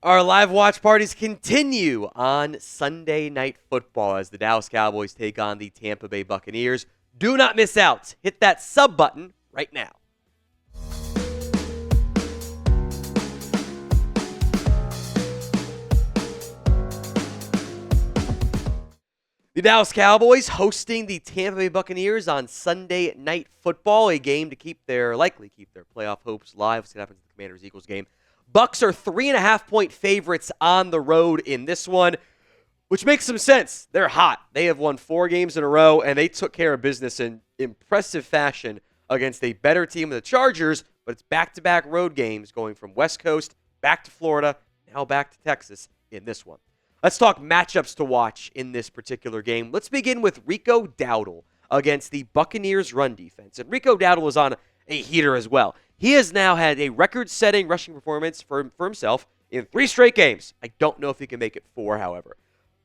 Our live watch parties continue on Sunday Night Football as the Dallas Cowboys take on the Tampa Bay Buccaneers. Do not miss out. Hit that sub button right now. The Dallas Cowboys hosting the Tampa Bay Buccaneers on Sunday Night Football, a game to likely keep their playoff hopes alive. What's going to happen to the Commanders-Eagles game? Bucs are 3.5-point favorites on the road in this one, which makes some sense. They're hot. They have won 4 games in a row, and they took care of business in impressive fashion against a better team than the Chargers, but it's back-to-back road games going from West Coast back to Florida, now back to Texas in this one. Let's talk matchups to watch in this particular game. Let's begin with Rico Dowdle against the Buccaneers run defense. And Rico Dowdle is on a heater as well. He has now had a record-setting rushing performance for himself in 3 straight games. I don't know if he can make it 4, however.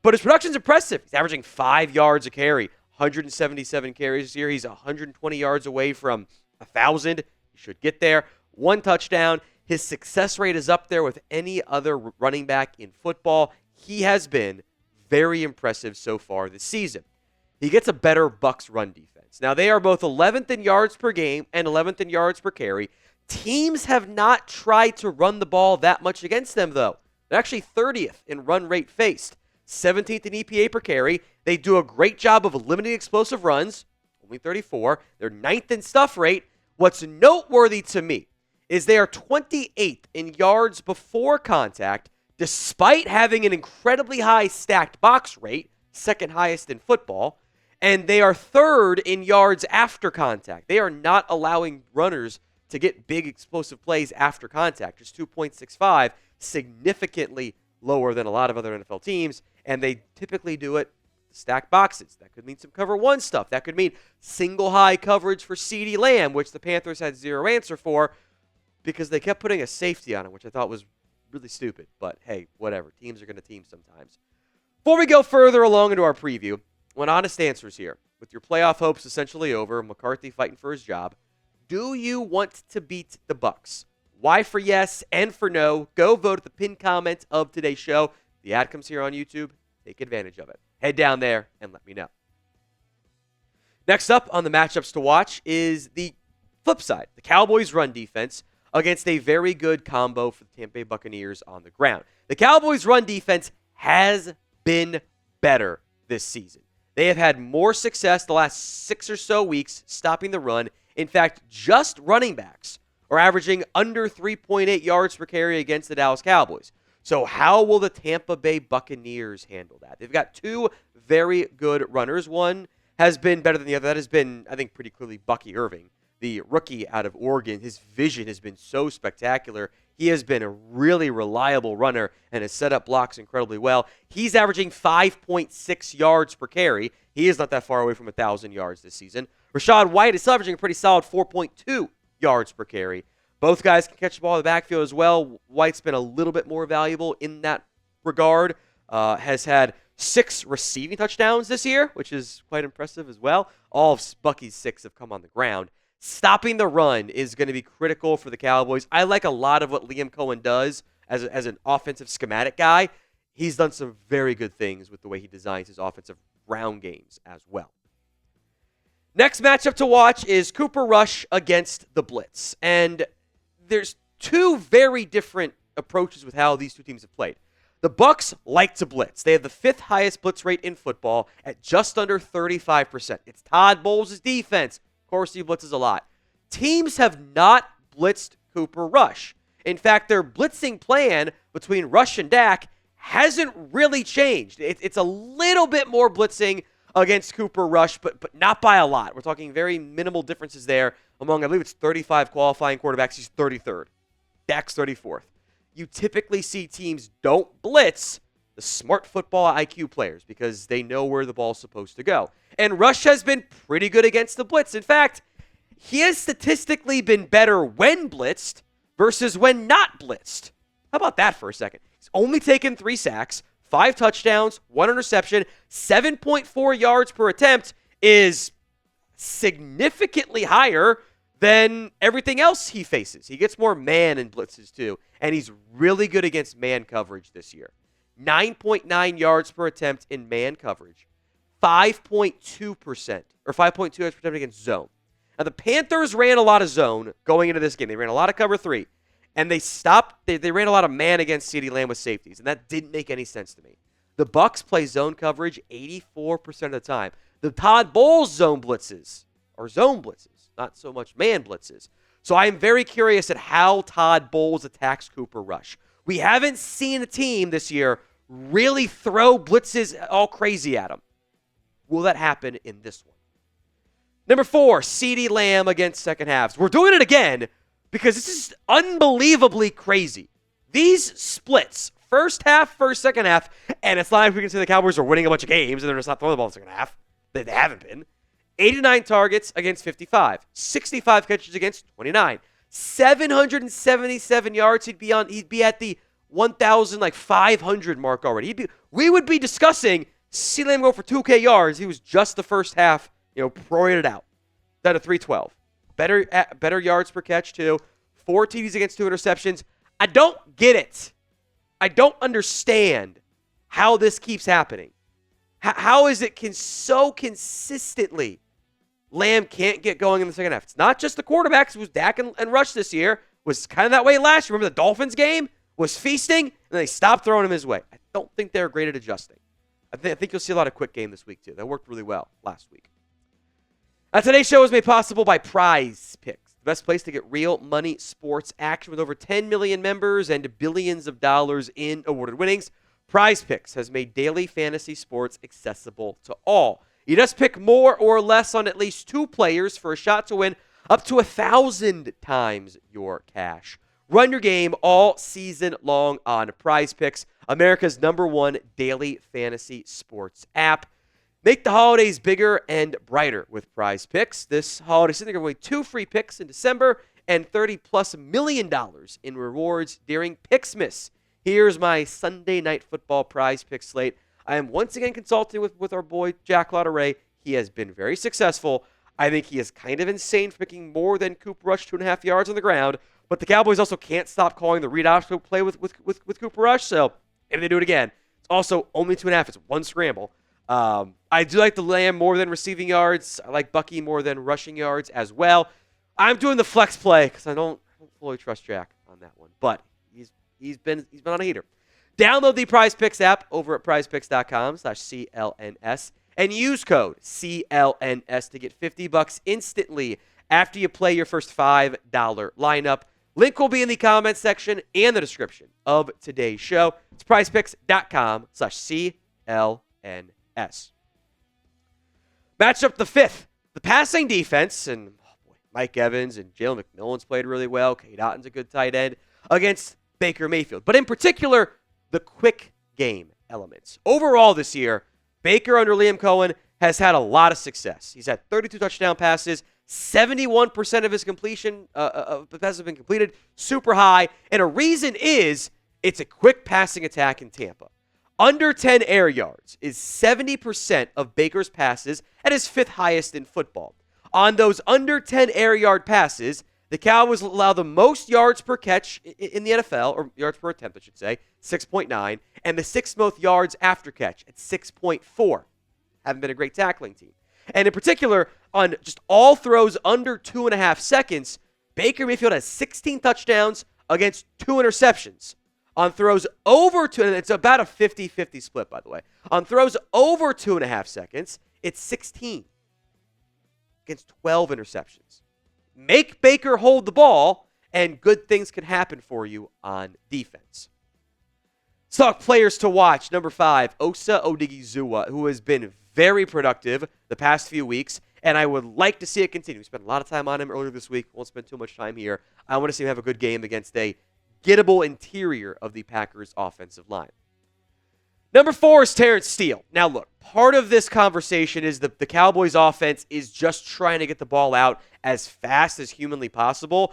But his production's impressive. He's averaging 5 yards a carry, 177 carries this year. He's 120 yards away from 1,000. He should get there. 1 touchdown. His success rate is up there with any other running back in football. He has been very impressive so far this season. He gets a better Bucs run defense. Now, they are both 11th in yards per game and 11th in yards per carry. Teams have not tried to run the ball that much against them, though. They're actually 30th in run rate faced, 17th in EPA per carry. They do a great job of limiting explosive runs, only 34. They're 9th in stuff rate. What's noteworthy to me is they are 28th in yards before contact, despite having an incredibly high stacked box rate, second highest in football, and they are 3rd in yards after contact. They are not allowing runners to get big explosive plays after contact. Just 2.65, significantly lower than a lot of other NFL teams, and they typically do it stack boxes. That could mean some cover 1 stuff. That could mean single high coverage for CeeDee Lamb, which the Panthers had 0 answer for because they kept putting a safety on it, which I thought was really stupid. But hey, whatever. Teams are going to team sometimes. Before we go further along into our preview, I want honest answers here. With your playoff hopes essentially over, McCarthy fighting for his job, do you want to beat the Bucs? Y for yes, N for no. Go vote at the pinned comment of today's show. The ad comes here on YouTube. Take advantage of it. Head down there and let me know. Next up on the matchups to watch is the flip side, the Cowboys run defense against a very good combo for the Tampa Bay Buccaneers on the ground. The Cowboys run defense has been better this season. They have had more success the last 6 or so weeks stopping the run. In fact, just running backs are averaging under 3.8 yards per carry against the Dallas Cowboys. So how will the Tampa Bay Buccaneers handle that? They've got 2 very good runners. One has been better than the other. That has been, I think, pretty clearly Bucky Irving, the rookie out of Oregon. His vision has been so spectacular. He has been a really reliable runner and has set up blocks incredibly well. He's averaging 5.6 yards per carry. He is not that far away from 1,000 yards this season. Rachaad White is averaging a pretty solid 4.2 yards per carry. Both guys can catch the ball in the backfield as well. White's been a little bit more valuable in that regard. Has had 6 receiving touchdowns this year, which is quite impressive as well. All of Bucky's 6 have come on the ground. Stopping the run is going to be critical for the Cowboys. I like a lot of what Liam Cohen does as an offensive schematic guy. He's done some very good things with the way he designs his offensive ground games as well. Next matchup to watch is Cooper Rush against the Blitz. And there's 2 very different approaches with how these 2 teams have played. The Bucs like to blitz. They have the 5th highest blitz rate in football at just under 35%. It's Todd Bowles' defense. Of course, he blitzes a lot. Teams have not blitzed Cooper Rush. In fact, their blitzing plan between Rush and Dak hasn't really changed. It's a little bit more blitzing against Cooper Rush, but not by a lot. We're talking very minimal differences there among, I believe it's 35 qualifying quarterbacks. He's 33rd. Dak's 34th. You typically see teams don't blitz the smart football IQ players because they know where the ball's supposed to go. And Rush has been pretty good against the blitz. In fact, he has statistically been better when blitzed versus when not blitzed. How about that for a second? He's only taken 3 sacks, 5 touchdowns, 1 interception, 7.4 yards per attempt is significantly higher than everything else he faces. He gets more man in blitzes too, and he's really good against man coverage this year. 9.9 yards per attempt in man coverage, 5.2% or 5.2 yards per attempt against zone. Now, the Panthers ran a lot of zone going into this game. They ran a lot of cover 3, and they ran a lot of man against CeeDee Lamb with safeties, and that didn't make any sense to me. The Bucs play zone coverage 84% of the time. The Todd Bowles zone blitzes are zone blitzes, not so much man blitzes. So I am very curious at how Todd Bowles attacks Cooper Rush. We haven't seen a team this year really throw blitzes all crazy at him. Will that happen in this one? Number 4, CeeDee Lamb against second halves. We're doing it again because this is unbelievably crazy. These splits, first half, second half, and it's not like we can say the Cowboys are winning a bunch of games and they're just not throwing the ball in the second half. They haven't been. 89 targets against 55. 65 catches against 29. 777 yards. He'd be at the 1,500 mark already. We would be discussing CeeDee Lamb go for 2K yards. He was just the first half, prorated out. Down to 312. Better yards per catch too. 4 TDs against 2 interceptions. I don't get it. I don't understand how this keeps happening. How is it so consistently Lamb can't get going in the second half? It's not just the quarterbacks. It was Dak and Rush this year. Was kind of that way last year. Remember the Dolphins game? Was feasting, and they stopped throwing him his way. I don't think they're great at adjusting. I think you'll see a lot of quick game this week, too. That worked really well last week. Today's show is made possible by Prize Picks, the best place to get real money sports action with over 10 million members and billions of dollars in awarded winnings. Prize Picks has made daily fantasy sports accessible to all. You just pick more or less on at least 2 players for a shot to win up to 1,000 times your cash. Run your game all season long on Prize Picks, America's #1 daily fantasy sports app. Make the holidays bigger and brighter with Prize Picks. This holiday season, they're going to give away 2 free picks in December and $30+ million in rewards during Pixmas. Here's my Sunday Night Football Prize Pick slate. I am once again consulting with our boy Jack Lauderay. He has been very successful. I think he is kind of insane for picking more than Cooper Rush 2.5 yards on the ground. But the Cowboys also can't stop calling the read option play with Cooper Rush. So if they do it again, it's also only 2.5. It's 1 scramble. I do like the Lamb more than receiving yards. I like Bucky more than rushing yards as well. I'm doing the flex play because I don't fully trust Jack on that one. But he's been on a heater. Download the Prize Picks app over at prizepicks.com/CLNS and use code CLNS to get $50 instantly after you play your first $5 lineup. Link will be in the comments section and the description of today's show. It's prizepicks.com/CLNS. Matchup the 5th. The passing defense, and Mike Evans and Jalen McMillan's played really well. Cade Otton's a good tight end against Baker Mayfield. But in particular, the quick game elements. Overall this year, Baker under Liam Cohen has had a lot of success. He's had 32 touchdown passes. 71% of his completion passes have been completed, super high. And a reason is it's a quick passing attack in Tampa. Under 10 air yards is 70% of Baker's passes at his 5th highest in football. On those under 10 air yard passes, the Cowboys allow the most yards per catch in the NFL, or yards per attempt, I should say, 6.9, and the 6th most yards after catch at 6.4. Haven't been a great tackling team. And in particular, on just all throws under 2.5 seconds, Baker Mayfield has 16 touchdowns against 2 interceptions. On throws over 2, and it's about a 50-50 split, by the way. On throws over 2.5 seconds, it's 16 against 12 interceptions. Make Baker hold the ball, and good things can happen for you on defense. Let's talk players to watch. Number 5, Osa Odighizuwa, who has been very productive the past few weeks, and I would like to see it continue. We spent a lot of time on him earlier this week. Won't spend too much time here. I want to see him have a good game against a gettable interior of the Packers' offensive line. Number 4 is Terence Steele. Now, look, part of this conversation is the Cowboys' offense is just trying to get the ball out as fast as humanly possible.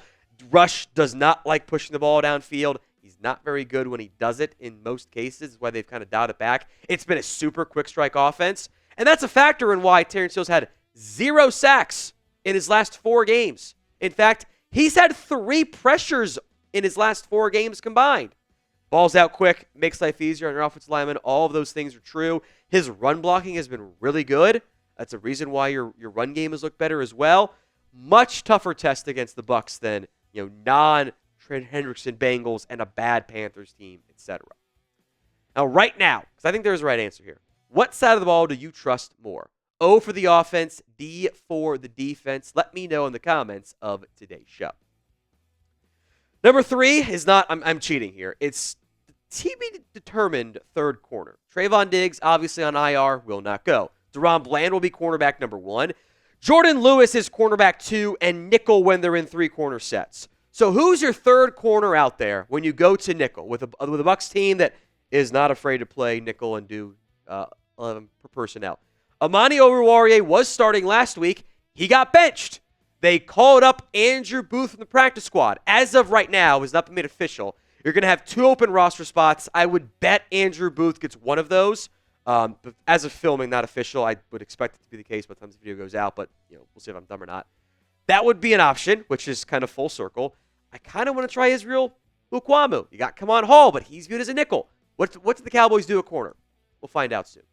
Rush does not like pushing the ball downfield. He's not very good when he does it in most cases. That's why they've kind of dialed it back. It's been a super quick strike offense. And that's a factor in why Terence Steele's had 0 sacks in his last 4 games. In fact, he's had 3 pressures in his last 4 games combined. Ball's out quick, makes life easier on your offensive lineman. All of those things are true. His run blocking has been really good. That's a reason why your run game has looked better as well. Much tougher test against the Bucs than non-Trent Hendrickson Bengals and a bad Panthers team, etc. Now, right now, because I think there's a right answer here, what side of the ball do you trust more? O for the offense, D for the defense. Let me know in the comments of today's show. Number 3 is not, I'm cheating here. It's TB-determined third corner. Trayvon Diggs, obviously on IR, will not go. Deron Bland will be cornerback number 1. Jordan Lewis is cornerback 2 and nickel when they're in 3-corner sets. So who's your third corner out there when you go to nickel with a Bucs team that is not afraid to play nickel and do 11 per personnel? Amani Oruwariye was starting last week. He got benched. They called up Andrew Booth from the practice squad. As of right now, has not been made official. You're going to have 2 open roster spots. I would bet Andrew Booth gets one of those. But as of filming, not official. I would expect it to be the case by the time this video goes out, but we'll see if I'm dumb or not. That would be an option, which is kind of full circle. I kind of want to try Israel Ukwamu. You got Kamon Hall, but he's viewed as a nickel. What did the Cowboys do at corner? We'll find out soon.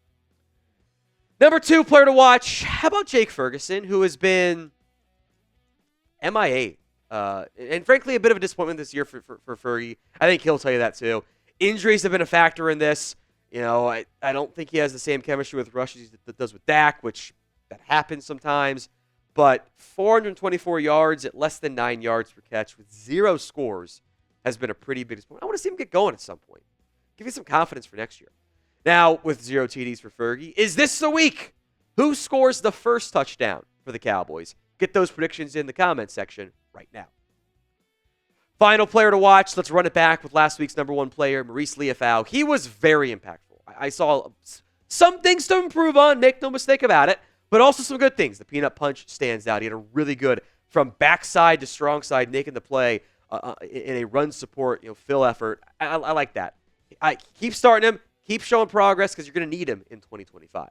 Number 2 player to watch. How about Jake Ferguson, who has been MIA? And frankly, a bit of a disappointment this year for Fergie. I think he'll tell you that too. Injuries have been a factor in this. I don't think he has the same chemistry with Rush as he does with Dak, which that happens sometimes. But 424 yards at less than 9 yards per catch with 0 scores has been a pretty big disappointment. I want to see him get going at some point. Give me some confidence for next year. Now, with 0 TDs for Fergie, is this the week? Who scores the first touchdown for the Cowboys? Get those predictions in the comments section right now. Final player to watch. Let's run it back with last week's number 1 player, Marist Liufau. He was very impactful. I saw some things to improve on, make no mistake about it, but also some good things. The peanut punch stands out. He had a really good, from backside to strong side, making the play in a run support, fill effort. I like that. I keep starting him. Keep showing progress because you're going to need him in 2025.